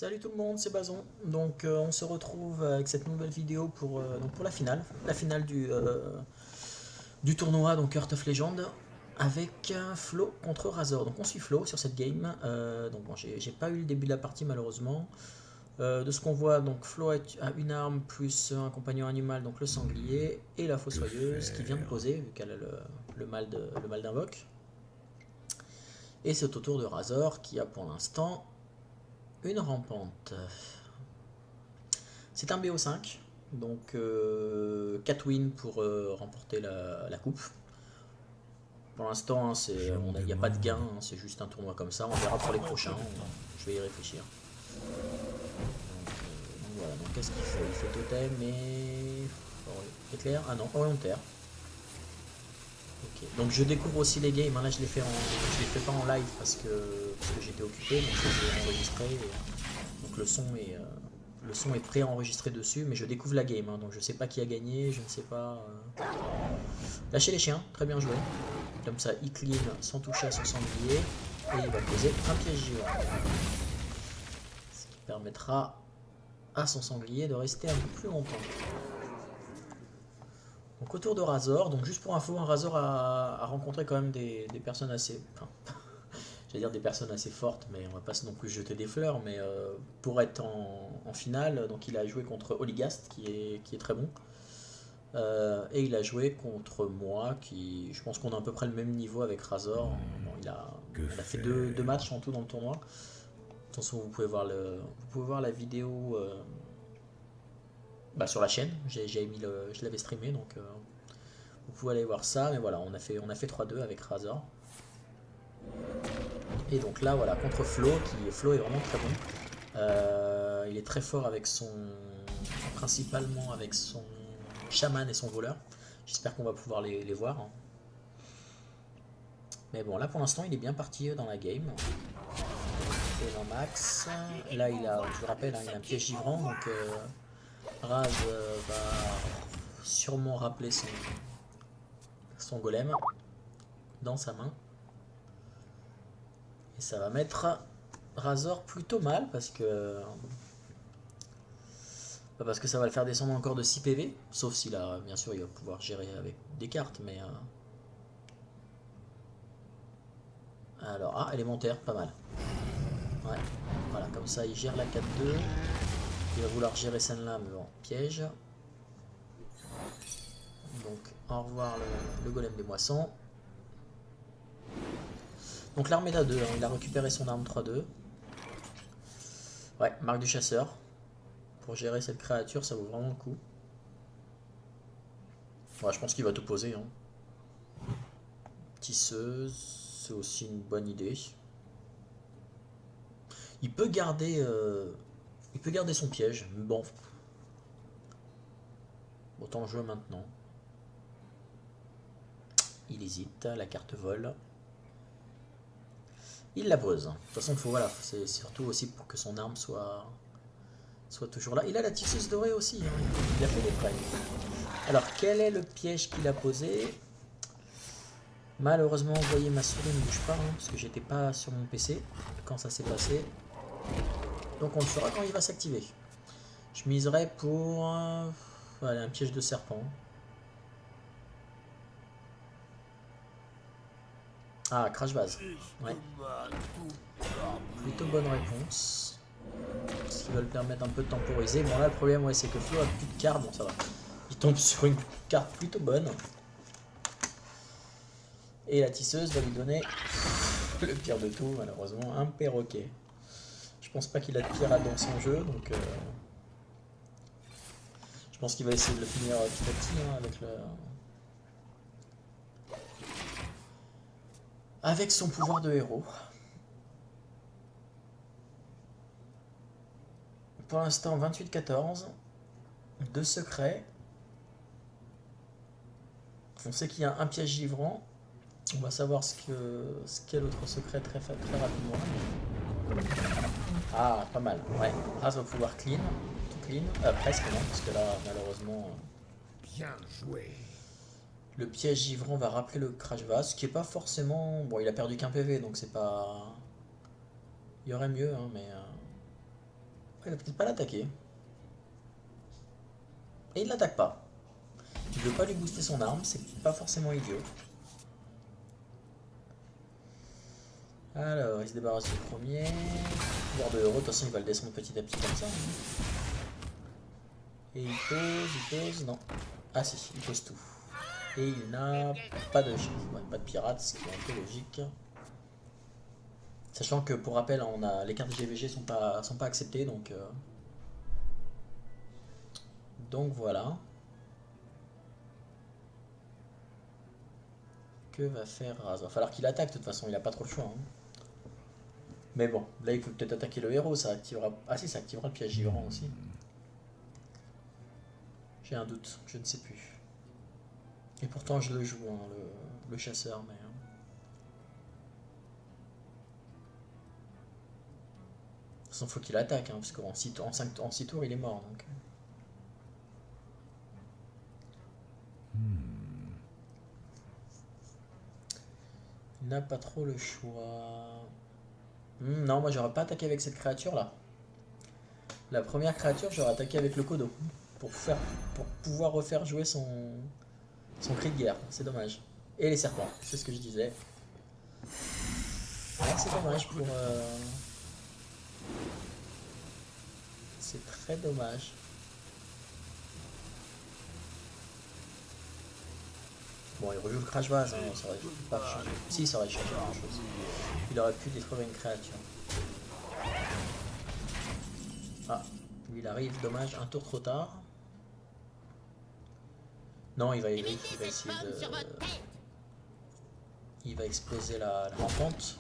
Salut tout le monde, c'est Bazon. Donc on se retrouve avec cette nouvelle vidéo pour la finale du tournoi donc Heart of Legend avec Flo contre Razor. Donc on suit Flo sur cette game. Donc bon, j'ai pas eu le début de la partie malheureusement. De ce qu'on voit, donc Flo a une arme plus un compagnon animal, donc le sanglier et la fossoyeuse qui vient de poser vu qu'elle a le mal d'invoque. Et c'est au tour de Razor qui a pour l'instant une rampante. C'est un BO5, donc 4 wins pour remporter la coupe. Pour l'instant, il n'y a pas de gain, hein, c'est juste un tournoi comme ça. On verra pour les prochains, je vais y réfléchir. Donc voilà, donc qu'est-ce qu'il fait? Il fait totem et... éclair? Ah non, orientaire. Ok, donc je découvre aussi les games, hein. Là je les fais pas en live parce que j'étais occupé, donc je les ai enregistrés. Donc le son est pré-enregistré dessus, mais je découvre la game, hein, donc je sais pas qui a gagné, je ne sais pas. Lâcher les chiens, très bien joué. Comme ça, il clean sans toucher à son sanglier, et il va poser un piège géant. Ce qui permettra à son sanglier de rester un peu plus longtemps. Donc autour de Razor, donc juste pour info, un Razor a rencontré quand même des personnes assez... Enfin, j'allais dire des personnes assez fortes, mais on va pas non plus jeter des fleurs, mais pour être en finale, donc il a joué contre Oligast, qui est très bon. Et il a joué contre moi, qui je pense qu'on a à peu près le même niveau avec Razor. Bon, il a fait deux matchs en tout dans le tournoi. De toute façon, vous pouvez voir la vidéo sur la chaîne. Je l'avais streamé, donc vous pouvez aller voir ça. Mais voilà, on a fait 3-2 avec Razor. Et donc là, voilà, contre Flo, Flo est vraiment très bon. Il est très fort principalement avec son chaman et son voleur. J'espère qu'on va pouvoir les voir, hein. Mais bon, là pour l'instant, il est bien parti dans la game. Et dans max, là je vous rappelle, hein, il a un piège givrant, donc Raz va sûrement rappeler son golem dans sa main. Et ça va mettre Razor plutôt mal parce que ça va le faire descendre encore de 6 PV, sauf si là, bien sûr, il va pouvoir gérer avec des cartes, mais... Alors, élémentaire, pas mal. Ouais, voilà, comme ça, il gère la 4-2. Il va vouloir gérer celle-là, mais bon, piège. Donc, au revoir le golem des moissons. Donc l'arme est à 2, hein, il a récupéré son arme 3-2. Ouais, marque du chasseur. Pour gérer cette créature, ça vaut vraiment le coup. Ouais, je pense qu'il va tout poser, hein. Tisseuse, c'est aussi une bonne idée. Il peut garder son piège, mais bon. Autant jouer maintenant. Il hésite, la carte vole. Il la pose. De toute façon, voilà, c'est surtout aussi pour que son arme soit toujours là. Il a la tisseuse dorée aussi, hein. Il a fait des prêts. Alors, quel est le piège qu'il a posé? Malheureusement, vous voyez, ma souris ne bouge pas, hein, parce que j'étais pas sur mon PC quand ça s'est passé. Donc on le saura quand il va s'activer. Je miserais pour voilà, un piège de serpent. Ah, crash vase. Ouais. Plutôt bonne réponse. Ce qui va le permettre un peu de temporiser. Bon là le problème, ouais, c'est que Flo a plus de cartes. Bon, ça va. Il tombe sur une carte plutôt bonne. Et la tisseuse va lui donner le pire de tout, malheureusement, un perroquet. Je pense pas qu'il a de pirate dans son jeu, donc je pense qu'il va essayer de le finir petit à petit, hein, avec son pouvoir de héros. Pour l'instant, 28-14. 2 secrets. On sait qu'il y a un piège givrant. On va savoir ce qu'est l'autre secret très rapidement. Ah, pas mal. Ouais. Raz va pouvoir clean. Tout clean. Presque non, parce que là, malheureusement... Bien joué. Le piège givrant va rappeler le crash vase, ce qui est pas forcément... Bon, il a perdu qu'un PV, donc c'est pas... Il y aurait mieux, hein, mais... Il va peut-être pas l'attaquer. Et il l'attaque pas. Il veut pas lui booster son arme, c'est pas forcément idiot. Alors, il se débarrasse du premier. Pouvoir de héros, de toute façon il va le descendre petit à petit comme ça. Et il pose, non. Ah si, il pose tout. Et il n'a pas de pirate, ce qui est un peu logique. Sachant que pour rappel, on a les cartes GVG sont pas acceptées, donc voilà. Que va faire Raz? Va falloir qu'il attaque de toute façon, il a pas trop le choix. Hein. Mais bon, là il peut peut-être attaquer le héros, ça activera. Ah si, ça activera le piège givrant aussi. J'ai un doute, je ne sais plus. Et pourtant je le joue, hein, le chasseur, mais. De toute façon, faut qu'il attaque, hein, parce qu'en 6 tours, il est mort. Donc. Il n'a pas trop le choix. Non, moi j'aurais pas attaqué avec cette créature là. La première créature, j'aurais attaqué avec le Kodo. Pour pouvoir refaire jouer son cri de guerre. C'est dommage. Et les serpents, c'est ce que je disais. Ouais, c'est dommage pour. C'est très dommage. Bon, il rejoue le crash vase, hein, ça aurait pas changé. Si, ça aurait changé quelque chose. Il aurait pu détruire une créature. Ah, lui il arrive, dommage, un tour trop tard. Non, il va essayer de. Il va exploser la rampante.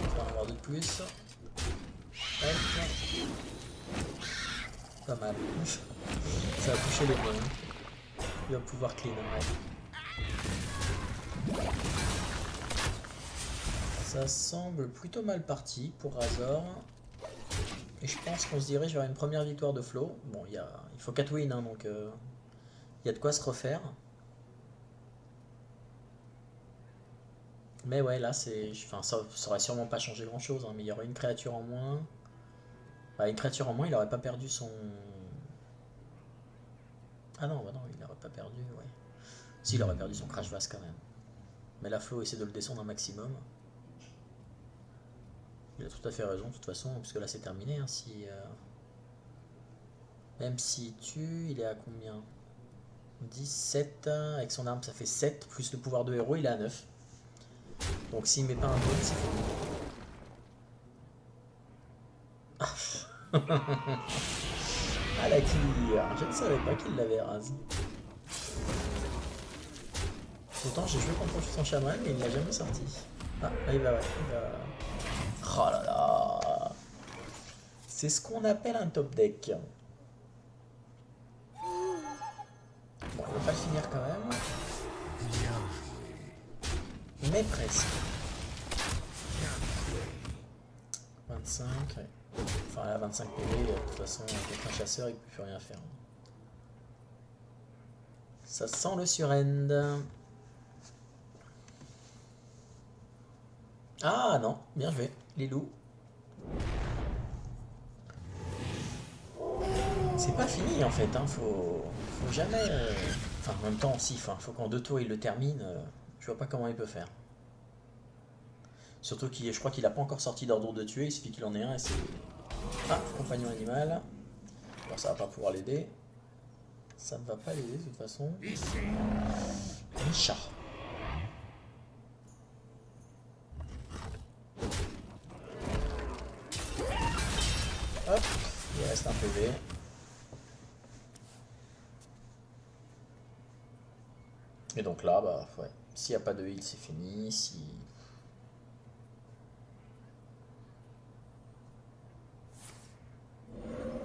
Il va en avoir de plus. Hop. Pas mal. Ça a touché les mains. Il va pouvoir clean. Ouais. Ça semble plutôt mal parti pour Razor. Et je pense qu'on se dirige vers une première victoire de Flo. Bon, il faut 4 wins, hein, donc il y a de quoi se refaire. Mais ouais, là, enfin, ça aurait sûrement pas changé grand chose, hein, mais il y aurait une créature en moins. Bah, une créature en moins, il aurait pas perdu son. Ah non, bah non, il aurait pas perdu, ouais. Si, il aurait perdu son crash vase quand même. Mais là, Flo essaie de le descendre un maximum. Il a tout à fait raison, de toute façon, puisque là c'est terminé. Hein, même s'il tue, il est à combien? 17, avec son arme ça fait 7, plus le pouvoir de héros, il est à 9. Donc s'il met pas un bonus, c'est fini. Ah la killer, je ne savais pas qu'il l'avait rasé. Pourtant j'ai joué contre son chaman, mais il ne l'a jamais sorti. Ah, là il va. Oh là là. C'est ce qu'on appelle un top deck. Bon, il va pas le finir quand même. Mais presque. 25, ouais. Enfin là 25 PV, de toute façon avec un chasseur il peut plus rien faire. Ça sent le surend. Ah non, bien joué, les loups. C'est pas fini en fait, hein. Faut jamais. Enfin en même temps si, faut qu'en 2 tours il le termine. Je vois pas comment il peut faire. Surtout je crois qu'il a pas encore sorti d'ordre de tuer, il suffit qu'il en ait un et c'est. Ah, compagnon animal. Alors ça va pas pouvoir l'aider. Ça ne va pas l'aider de toute façon. Misha. Hop, il reste un PV. Et donc là, bah ouais, s'il n'y a pas de heal, c'est fini. Si.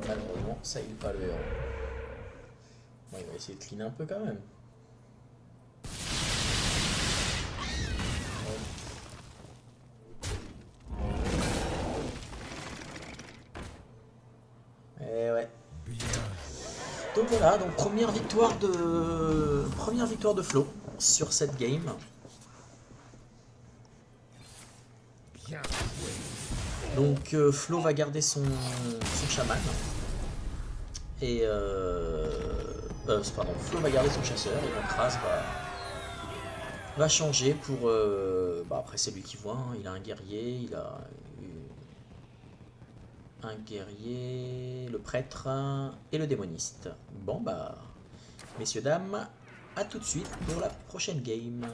Malheureusement, ça heal pas le héros. Bon, il va essayer de clean un peu quand même. Et ouais. Donc voilà, donc première victoire de Flo sur cette game. Donc Flo va garder son chaman. Et pardon, Flo va garder son chasseur et donc Raz va changer pour... bah après c'est lui qui voit, hein. Il a un guerrier, il a un guerrier, le prêtre et le démoniste. Bon bah, messieurs, dames, à tout de suite pour la prochaine game.